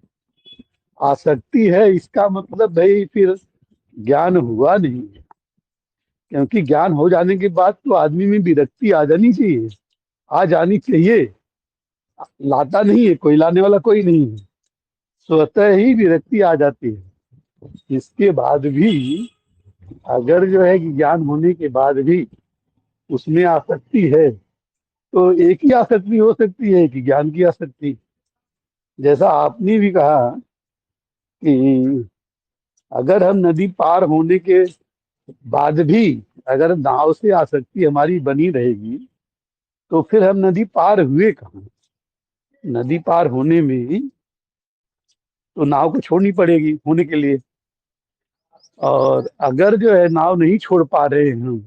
आसक्ति है इसका मतलब भाई फिर ज्ञान हुआ नहीं, क्योंकि ज्ञान हो जाने के बाद तो आदमी में विरक्ति आ जानी चाहिए, आ जानी चाहिए। लाता नहीं है कोई, लाने वाला कोई नहीं है, स्वतः ही विरक्ति आ जाती है। इसके बाद भी अगर जो है कि ज्ञान होने के बाद भी उसमें आसक्ति है, तो एक ही आसक्ति हो सकती है कि ज्ञान की आसक्ति। जैसा आपने भी कहा कि अगर हम नदी पार होने के बाद भी अगर नाव से आसक्ति हमारी बनी रहेगी, तो फिर हम नदी पार हुए कहाँ? नदी पार होने में तो नाव को छोड़नी पड़ेगी होने के लिए, और अगर जो है नाव नहीं छोड़ पा रहे हैं हम,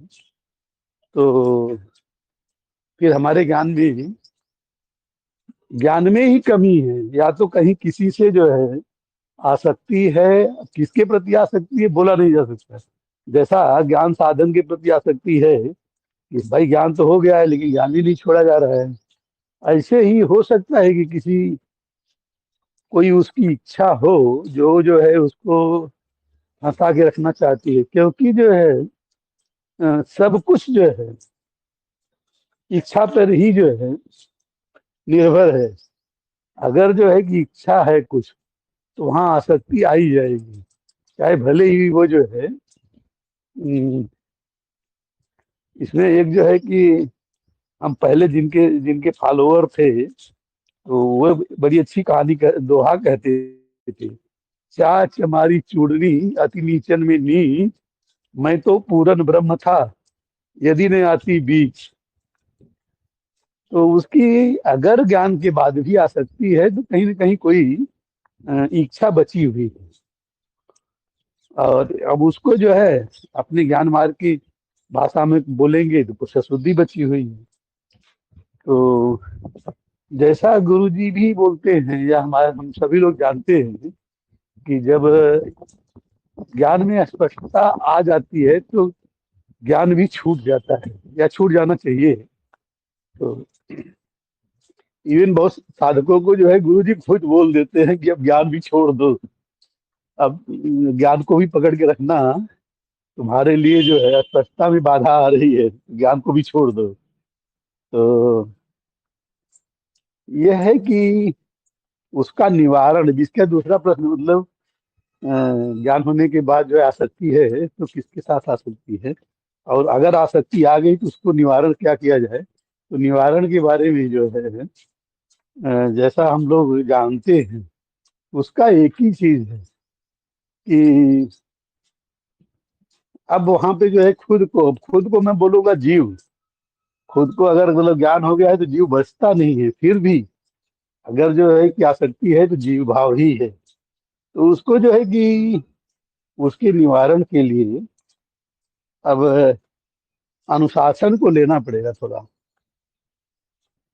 तो फिर हमारे ज्ञान में ही कमी है। या तो कहीं किसी से जो है आसक्ति है, किसके प्रति आसक्ति है बोला नहीं जा सकता। जैसा ज्ञान साधन के प्रति आसक्ति है कि भाई ज्ञान तो हो गया है लेकिन ज्ञान ही नहीं छोड़ा जा रहा है, ऐसे ही हो सकता है कि किसी कोई उसकी इच्छा हो जो है उसको फंसा के रखना चाहती है, क्योंकि जो है सब कुछ जो है इच्छा पर ही जो है निर्भर है। अगर जो है कि इच्छा है कुछ, तो वहां आसक्ति आ ही जाएगी, चाहे भले ही वो जो है इसमें एक जो है कि हम पहले जिनके जिनके फॉलोअर थे, तो वो बड़ी अच्छी कहानी दोहा कहते थे, चाच हमारी चूड़नी अति नीचन में नीच, मैं तो पूरन ब्रह्म था यदि न आती बीच। तो उसकी अगर ज्ञान के बाद भी आसक्ति है, तो कहीं ना कहीं कोई इच्छा बची हुई है, और अब उसको जो है अपने ज्ञान मार्ग की भाषा में बोलेंगे तो कुछ अशुद्धि बची हुई है। तो जैसा गुरुजी भी बोलते हैं, या हम सभी लोग जानते हैं कि जब ज्ञान में स्पष्टता आ जाती है तो ज्ञान भी छूट जाता है, या छूट जाना चाहिए। तो इवन बहुत साधकों को जो है गुरुजी खुद बोल देते हैं कि अब ज्ञान भी छोड़ दो, अब ज्ञान को भी पकड़ के रखना तुम्हारे लिए जो है स्पष्टता में बाधा आ रही है, ज्ञान को भी छोड़ दो। तो यह है कि उसका निवारण, जिसका दूसरा प्रश्न मतलब ज्ञान होने के बाद जो है आसक्ति है तो किसके साथ आसक्ति है, और अगर आसक्ति आ गई तो उसको निवारण क्या किया जाए। तो निवारण के बारे में जो है जैसा हम लोग जानते हैं, उसका एक ही चीज है कि अब वहां पे जो है खुद को मैं बोलूंगा जीव, खुद को अगर मतलब ज्ञान हो गया है तो जीव बचता नहीं है, फिर भी अगर जो है कि आसक्ति है तो जीव भाव ही है। तो उसको जो है कि उसके निवारण के लिए अब अनुशासन को लेना पड़ेगा थोड़ा।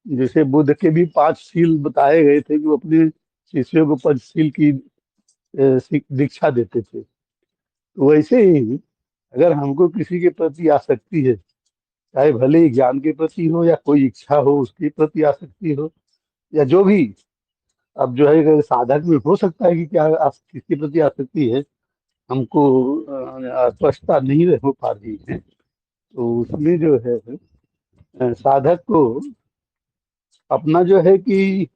जैसे बुद्ध के भी 5 शील बताए गए थे कि वो अपने शिष्यों को पंचशील की दीक्षा देते थे। तो वैसे ही अगर हमको किसी के प्रति आसक्ति है, चाहे भले ही ज्ञान के प्रति हो या कोई इच्छा हो उसके प्रति आसक्ति हो, या जो भी, अब जो है अगर साधक में हो सकता है कि क्या किसके प्रति आसक्ति है हमको स्पष्टता नहीं हो पा रही है, तो उसमें जो है साधक को अपना जो है कि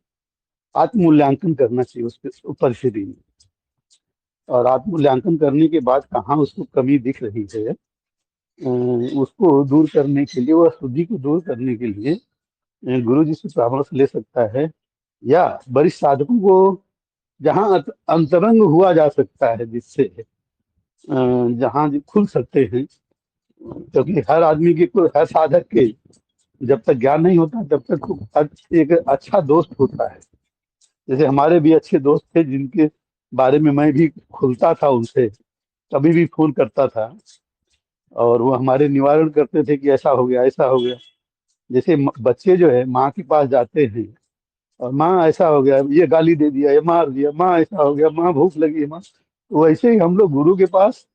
आत्ममूल्यांकन करना चाहिए उस परिस्थिति में, और आत्ममूल्यांकन करने के बाद कहाँ उसको कमी दिख रही है, उसको दूर करने के लिए, वह अशुद्धि को दूर करने के लिए गुरु जी से परामर्श ले सकता है, या वरिष्ठ साधकों को जहाँ अंतरंग हुआ जा सकता है, जिससे जहाँ खुल सकते हैं, क्योंकि हर आदमी के हर साधक के जब तक ज्ञान नहीं होता तब तक एक अच्छा दोस्त होता है। जैसे हमारे भी अच्छे दोस्त थे जिनके बारे में मैं भी खुलता था, उनसे कभी भी फोन करता था, और वो हमारे निवारण करते थे कि ऐसा हो गया, ऐसा हो गया। जैसे बच्चे जो है माँ के पास जाते हैं, और माँ ऐसा हो गया, ये गाली दे दिया, ये मार दिया, माँ ऐसा हो गया, माँ भूख लगी है, माँ। तो वैसे ही हम लोग गुरु के पास,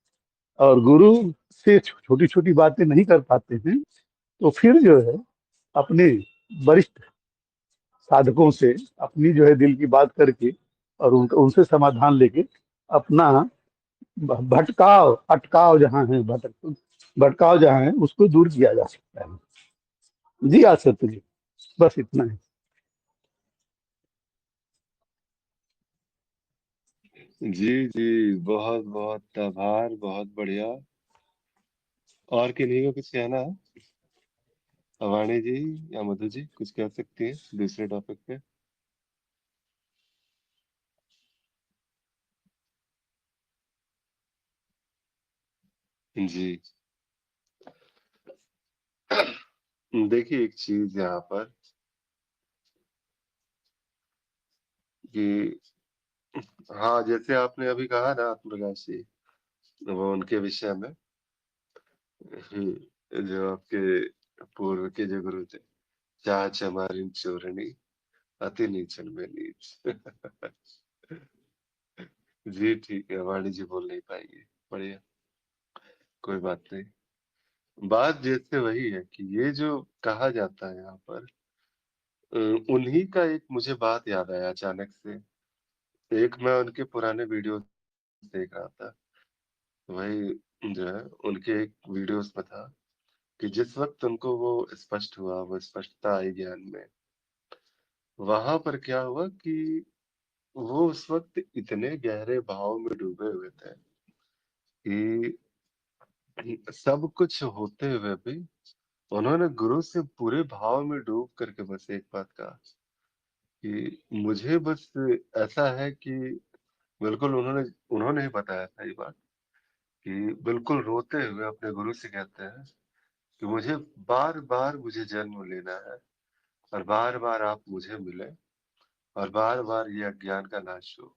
और गुरु से छोटी छोटी बातें नहीं कर पाते हैं, तो फिर जो है अपने वरिष्ठ साधकों से अपनी जो है दिल की बात करके, और उनसे समाधान लेके अपना भटकाव अटकाव जहाँ है, भटकाव जहाँ है, उसको दूर किया जा सकता है। जी आसत जी, बस इतना है। जी जी, बहुत बहुत आभार, बहुत बढ़िया। और किन्हीं को कुछ कहना है? वाणी जी या मधु जी कुछ कह सकती हैं दूसरे टॉपिक पे? जी, देखिए एक चीज यहाँ पर कि हाँ, जैसे आपने अभी कहा ना आत्म प्रकाश जी, वो उनके विषय में, जो आपके पूर्व के जो गुरु थे, चाह चमारिन चोरनी अति नीचन में नीच। जी ठीक है, वाणी जी बोल नहीं पाएंगे, बढ़िया, कोई बात नहीं। बात जैसे वही है कि ये जो कहा जाता है यहाँ पर, उन्हीं का एक मुझे बात याद आया अचानक से। एक मैं उनके पुराने वीडियो देख रहा था, वही जो है उनके एक वीडियोस में था कि जिस वक्त उनको वो स्पष्ट हुआ, वो स्पष्टता आई ज्ञान में, वहां पर क्या हुआ कि वो उस वक्त इतने गहरे भाव में डूबे हुए थे कि सब कुछ होते हुए भी उन्होंने गुरु से पूरे भाव में डूब करके बस एक बात कहा कि मुझे बस ऐसा है कि बिल्कुल उन्होंने उन्होंने ही बताया था ये बात कि बिल्कुल रोते हुए अपने गुरु से कहते हैं कि मुझे बार बार मुझे जन्म लेना है, और बार बार आप मुझे मिले, और बार बार ये अज्ञान का नाश हो।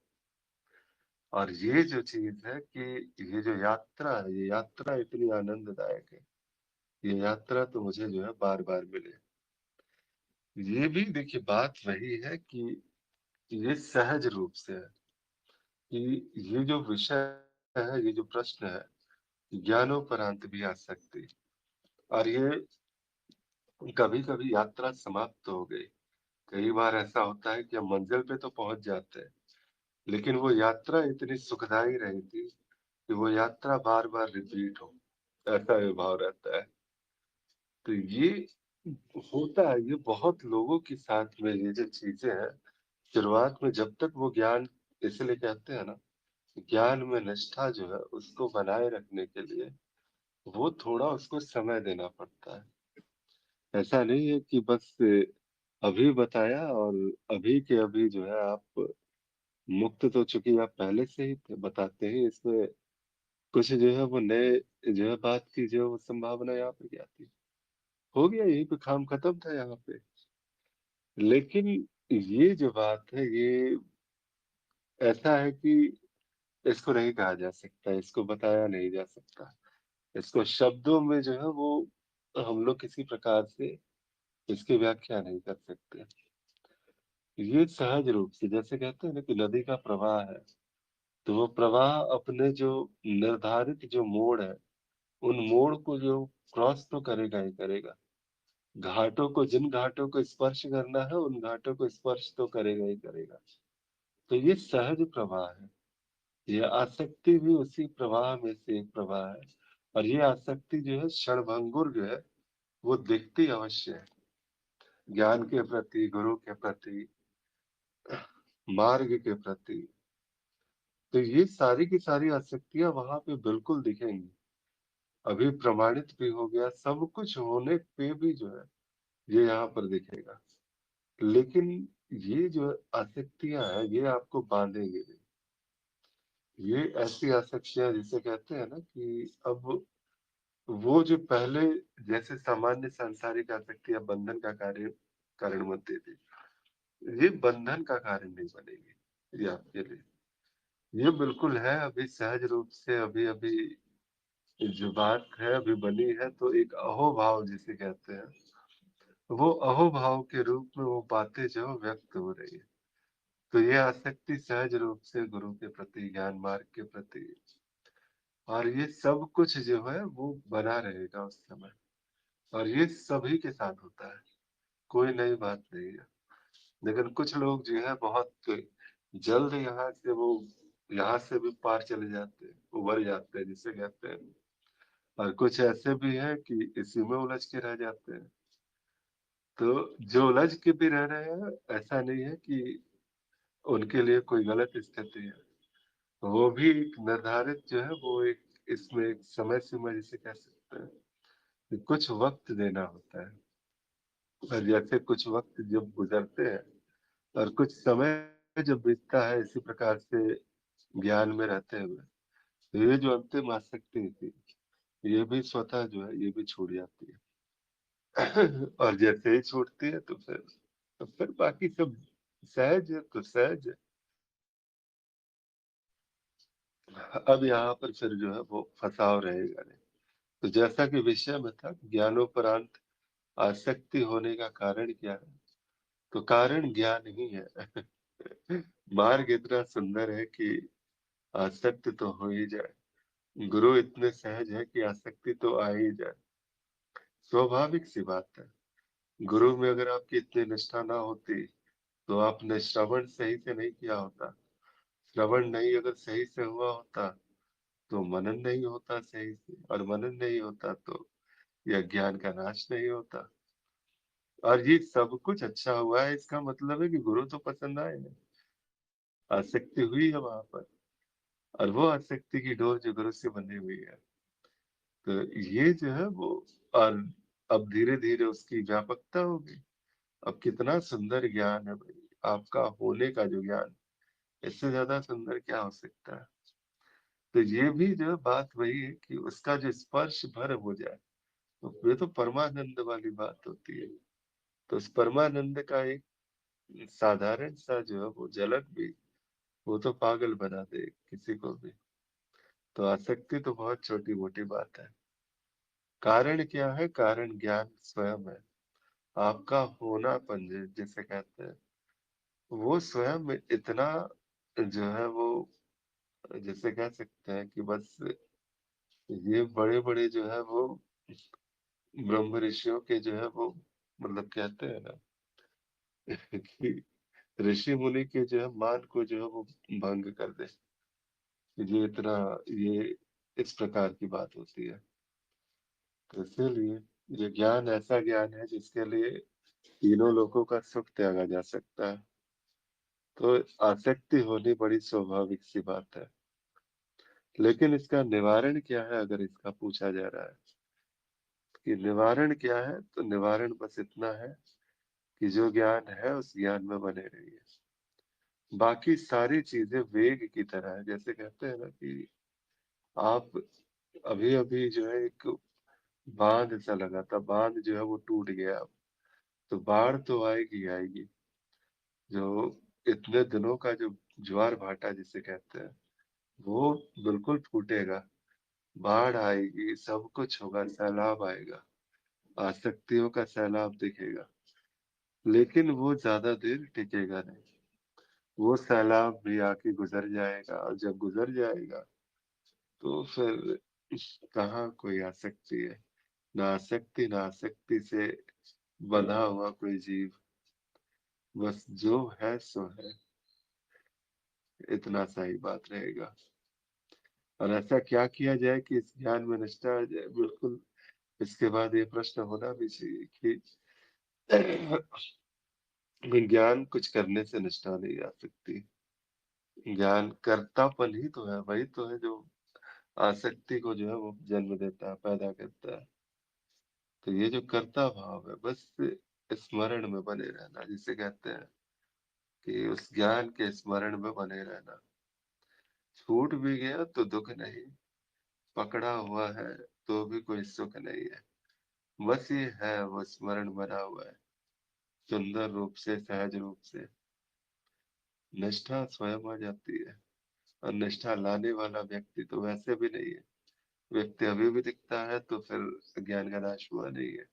और ये जो चीज है कि ये जो यात्रा है, ये यात्रा इतनी आनंददायक है, ये यात्रा तो मुझे जो है बार बार मिले। ये भी देखिए बात वही है कि ये सहज रूप से है कि ये जो विषय है, ये जो प्रश्न है, ज्ञानोपरांत भी आ सकती, और ये कभी कभी यात्रा समाप्त हो गई। कई बार ऐसा होता है कि हम मंजिल पे तो पहुंच जाते हैं, लेकिन वो यात्रा इतनी सुखदाई रही थी कि वो यात्रा बार बार रिपीट हो, ऐसा ये भाव रहता है। तो ये होता है, ये बहुत लोगों के साथ में ये जो चीजें हैं, शुरुआत में जब तक वो ज्ञान, इसलिए कहते हैं ना, ज्ञान में निष्ठा जो है उसको बनाए रखने के लिए वो थोड़ा उसको समय देना पड़ता है। ऐसा नहीं है कि बस अभी बताया और अभी के अभी जो है आप मुक्त, तो चूंकि आप पहले से ही बताते हैं, इसमें कुछ जो है वो नए जो है बात की जो वो संभावना यहाँ पे क्या थी, हो गया, यही पे काम खत्म था यहाँ पे। लेकिन ये जो बात है, ये ऐसा है कि इसको नहीं कहा जा सकता, इसको बताया नहीं जा सकता, इसको शब्दों में जो है वो हम लोग किसी प्रकार से इसकी व्याख्या नहीं कर सकते। ये सहज रूप से, जैसे कहते हैं ना कि नदी का प्रवाह है, तो वो प्रवाह अपने जो निर्धारित जो मोड़ है, उन मोड़ को जो क्रॉस तो करेगा ही करेगा। घाटों को, जिन घाटों को स्पर्श करना है, उन घाटों को स्पर्श तो करेगा ही करेगा। तो ये सहज प्रवाह है। ये आसक्ति भी उसी प्रवाह में से एक प्रवाह है। और ये आसक्ति जो है क्षणभंगुर जो है, वो दिखती अवश्य है ज्ञान के प्रति, गुरु के प्रति। मार्ग के प्रति, तो ये सारी की सारी आसक्तियां वहां पे बिल्कुल दिखेंगी। अभी प्रमाणित भी हो गया, सब कुछ होने पे भी जो है ये यहाँ पर दिखेगा। लेकिन ये जो आसक्तियां हैं ये आपको बांधेंगे नहीं। ये ऐसी आसक्तियां जिसे कहते हैं ना कि अब वो जो पहले जैसे सामान्य सांसारिक आसक्तियां बंधन का कारण बनती थी, ये बंधन का कारण नहीं बनेगी ये आपके लिए। ये बिल्कुल है अभी सहज रूप से अभी अभी जो बात है अभी बनी है, तो एक अहोभाव जिसे कहते हैं, वो अहोभाव के रूप में वो बातें जो व्यक्त हो रही है। तो ये आसक्ति सहज रूप से गुरु के प्रति, ज्ञान मार्ग के प्रति, और ये सब कुछ जो है वो बना रहेगा उस समय। और ये सभी के साथ होता है, कोई नई बात नहीं है। लेकिन कुछ लोग जो है बहुत जल्द यहाँ से भी पार चले जाते हैं, उबर जाते हैं जिसे कहते हैं। और कुछ ऐसे भी हैं कि इसी में उलझ के रह जाते हैं। तो जो उलझ के भी रह रहे हैं, ऐसा नहीं है कि उनके लिए कोई गलत स्थिति है। वो भी एक निर्धारित जो है वो एक इसमें एक समय सीमा जिसे कह सकते हैं कि कुछ वक्त देना होता है। और जैसे कुछ वक्त जब गुजरते हैं और कुछ समय जब बीतता है इसी प्रकार से ज्ञान में रहते हुए, तो ये जो अंतिम आसक्ति थी ये भी स्वतः जो है ये भी छूट जाती है। और जैसे ही छूटती है तो फिर बाकी सब सहज है, तो सहज है। अब यहाँ पर फिर जो है वो फंसाव रहेगा नहीं। तो जैसा कि विषय में था, ज्ञानोपरांत आसक्ति होने का कारण क्या है, तो कारण ज्ञान ही है। मार्ग इतना सुंदर है कि आसक्ति तो हो ही जाए, गुरु इतने सहज है कि आसक्ति तो आ ही जाए। स्वाभाविक सी बात है। गुरु में अगर आपकी इतनी निष्ठा ना होती तो आपने श्रवण सही से नहीं किया होता। श्रवण नहीं अगर सही से हुआ होता तो मनन नहीं होता सही से, और मनन नहीं होता तो यह ज्ञान का नाश नहीं होता। और ये सब कुछ अच्छा हुआ है, इसका मतलब है कि गुरु तो पसंद आए हैं, आसक्ति हुई है वहां पर। और वो आसक्ति की डोर जो गुरु से बनी हुई है, तो ये जो है वो, और अब धीरे धीरे उसकी व्यापकता होगी। अब कितना सुंदर ज्ञान है भाई, आपका होने का जो ज्ञान, इससे ज्यादा सुंदर क्या हो सकता है। तो ये भी जो है बात वही है कि उसका जो स्पर्श भर हो जाए, तो ये तो परमानंद वाली बात होती है। तो उस परमानंद का एक साधारण सा जो है वो झलक भी, वो तो पागल बना दे किसी को भी। तो आसक्ति तो बहुत छोटी मोटी बात है। कारण क्या है, कारण ज्ञान स्वयं है। आपका होनापन जिसे कहते हैं, वो स्वयं इतना जो है वो, जिसे कह सकते हैं कि बस ये बड़े बड़े जो है वो ब्रह्म ऋषियों के जो है वो, मतलब कहते हैं ना कि ऋषि मुनि के जो है मान को जो है वो भंग कर दे। ये इतना, ये इस प्रकार की बात होती है। तो इसीलिए ये ज्ञान ऐसा ज्ञान है जिसके लिए तीनों लोगों का सुख त्यागा जा सकता है। तो आसक्ति होनी बड़ी स्वाभाविक सी बात है। लेकिन इसका निवारण क्या है, अगर इसका पूछा जा रहा है कि निवारण क्या है, तो निवारण बस इतना है कि जो ज्ञान है उस ज्ञान में बने रहिए। बाकी सारी चीजें वेग की तरह है। जैसे कहते हैं ना कि आप अभी अभी जो है एक बांध सा लगा था, बांध जो है वो टूट गया, अब तो बाढ़ तो आएगी आएगी। जो इतने दिनों का जो ज्वार भाटा जिसे कहते हैं, वो बिल्कुल फूटेगा। बाढ़ आएगी, सब कुछ होगा, सैलाब आएगा, आसक्तियों का सैलाब दिखेगा। लेकिन वो ज्यादा देर टिकेगा नहीं। वो सैलाब भी आके गुजर जाएगा, और जब गुजर जाएगा तो फिर कहाँ कोई आसक्ति है। ना आसक्ति, ना आसक्ति से बंधा हुआ कोई जीव, बस जो है सो है, इतना सा ही बात रहेगा। और ऐसा क्या किया जाए कि इस ज्ञान में निष्ठा आ जाए, बिल्कुल। इसके बाद ये प्रश्न होना भी चाहिए कि ज्ञान कुछ करने से निष्ठा नहीं आ सकती। ज्ञान कर्तापन ही तो है, वही तो है जो आसक्ति को जो है वो जन्म देता है, पैदा करता है। तो ये जो कर्ता भाव है, बस स्मरण में बने रहना, जिसे कहते हैं कि उस ज्ञान के स्मरण में बने रहना। छूट भी गया तो दुख नहीं, पकड़ा हुआ है तो भी कोई सुख नहीं है। बस ये है वो स्मरण बना हुआ है, सुंदर रूप से, सहज रूप से। निष्ठा स्वयं आ जाती है, और निष्ठा लाने वाला व्यक्ति तो वैसे भी नहीं है। व्यक्ति अभी भी दिखता है तो फिर ज्ञान का नाश हुआ नहीं है,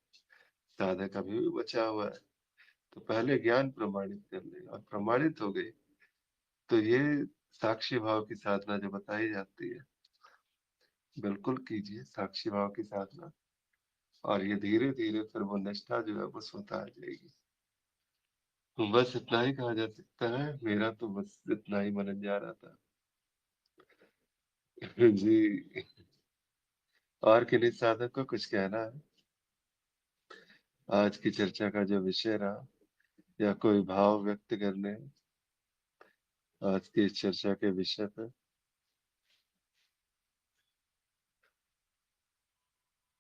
साधक अभी भी बचा हुआ है। तो पहले ज्ञान प्रमाणित कर ले, और प्रमाणित हो गई तो ये साक्षी भाव की साधना जो बताई जाती है, बिल्कुल कीजिए साक्षी भाव की साधना, और ये धीरे धीरे फिर वो निष्ठा जो है वो स्वतः आ जाएगी। तो बस इतना ही कहा जा सकता है, मेरा तो बस इतना ही मनन जा रहा था। जी। और किन्हीं साधक को कुछ कहना है आज की चर्चा का जो विषय रहा, या कोई भाव व्यक्त करने हैं आज की इस चर्चा के विषय पे?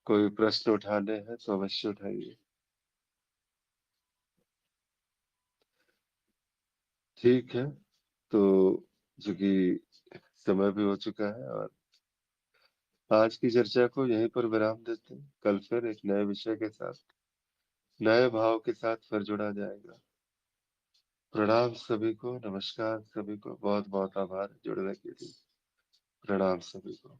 कोई प्रश्न उठाने हैं तो अवश्य उठाइए। ठीक है, तो चूंकि समय भी हो चुका है, और आज की चर्चा को यहीं पर विराम देते हैं। कल फिर एक नए विषय के साथ, नए भाव के साथ फिर जुड़ा जाएगा। प्रणाम सभी को, नमस्कार सभी को, बहुत बहुत आभार जुड़ने के लिए। प्रणाम सभी को।